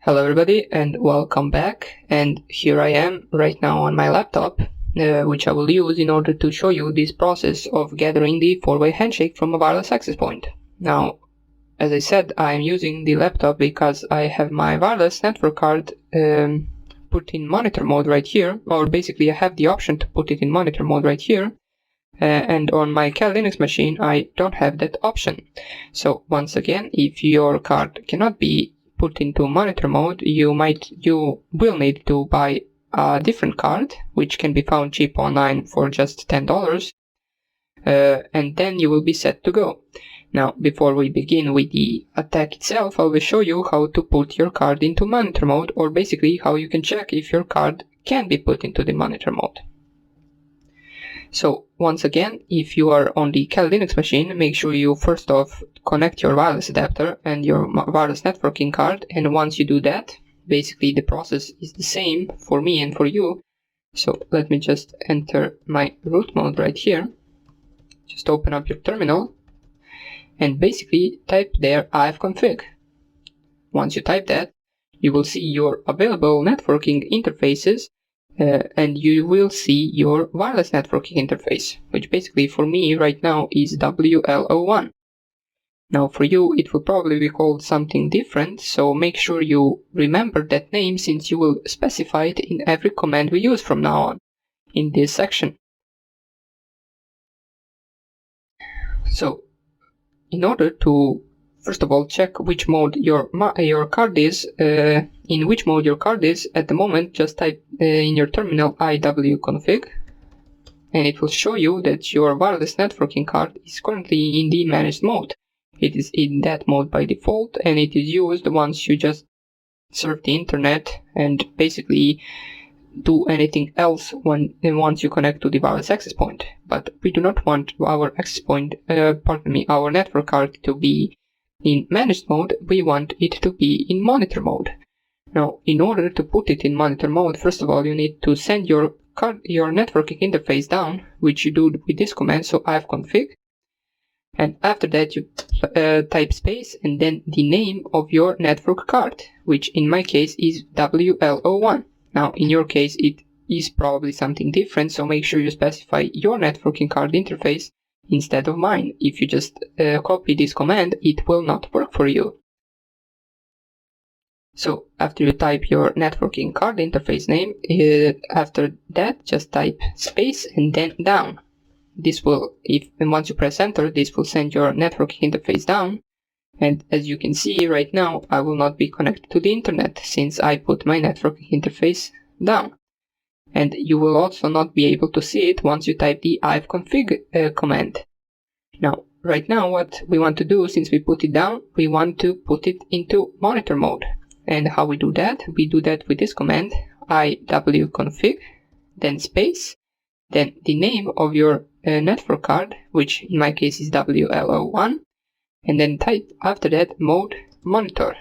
Hello everybody and welcome back, and here I am right now on my laptop, which I will use in order to show you this process of gathering the 4-way handshake from a wireless access point. Now, as I said, I am using the laptop because I have my wireless network card put in monitor mode right here, or basically I have the option to put it in monitor mode right here, and on my Kali Linux machine I don't have that option. So once again, if your card cannot be put into monitor mode, you will need to buy a different card, which can be found cheap online for just $10, and then you will be set to go. Now, before we begin with the attack itself, I will show you how to put your card into monitor mode, or basically how you can check if your card can be put into the monitor mode. So once again, if you are on the Kali Linux machine, make sure you first off connect your wireless adapter and your wireless networking card, and once you do that, basically the process is the same for me and for you. So let me just enter my root mode right here. Just open up your terminal and basically type there ifconfig. Once you type that, you will see your available networking interfaces, and you will see your wireless networking interface, which basically for me right now is WLO1. Now for you it will probably be called something different, so make sure you remember that name, since you will specify it in every command we use from now on in this section. So in order to first of all check which mode your card is, in which mode your card is at the moment, just type in your terminal iwconfig, and it will show you that your wireless networking card is currently in the managed mode. It is in that mode by default, and it is used once you just surf the internet and basically do anything else once you connect to the wireless access point. But we do not want our access point, our network card to be in managed mode. We want it to be in monitor mode. Now, in order to put it in monitor mode, first of all you need to send your networking interface down, which you do with this command, so ifconfig, and after that you type space and then the name of your network card, which in my case is WLO1. Now in your case it is probably something different, so make sure you specify your networking card interface instead of mine. If you just copy this command, it will not work for you. So after you type your networking card interface name, after that just type space and then down. This will, once you press enter, this will send your networking interface down, and as you can see right now I will not be connected to the internet since I put my networking interface down. And you will also not be able to see it once you type the ifconfig command. Now, right now what we want to do, since we put it down, we want to put it into monitor mode. And how we do that? We do that with this command, iwconfig, then space, then the name of your network card, which in my case is WLO1, and then type after that mode monitor.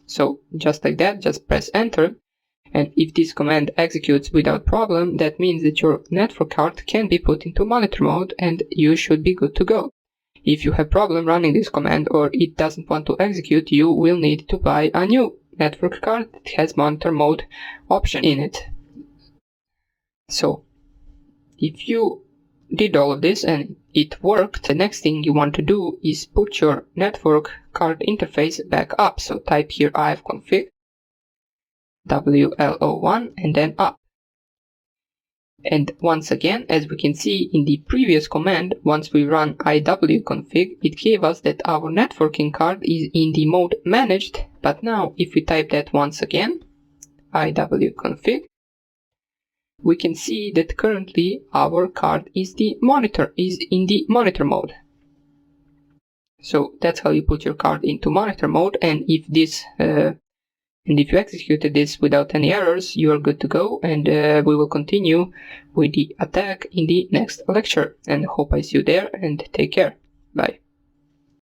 So just like that, just press enter. And if this command executes without problem, that means that your network card can be put into monitor mode and you should be good to go. If you have problem running this command or it doesn't want to execute, you will need to buy a new network card that has monitor mode option in it. So if you did all of this and it worked, the next thing you want to do is put your network card interface back up. So type here ifconfig WLO1 and then up. And once again, as we can see in the previous command, once we run iwconfig, it gave us that our networking card is in the mode managed. But now if we type that once again, iwconfig, we can see that currently our card is in the monitor mode. So that's how you put your card into monitor mode, and if you executed this without any errors, you are good to go, and we will continue with the attack in the next lecture. And hope I see you there, and take care. Bye.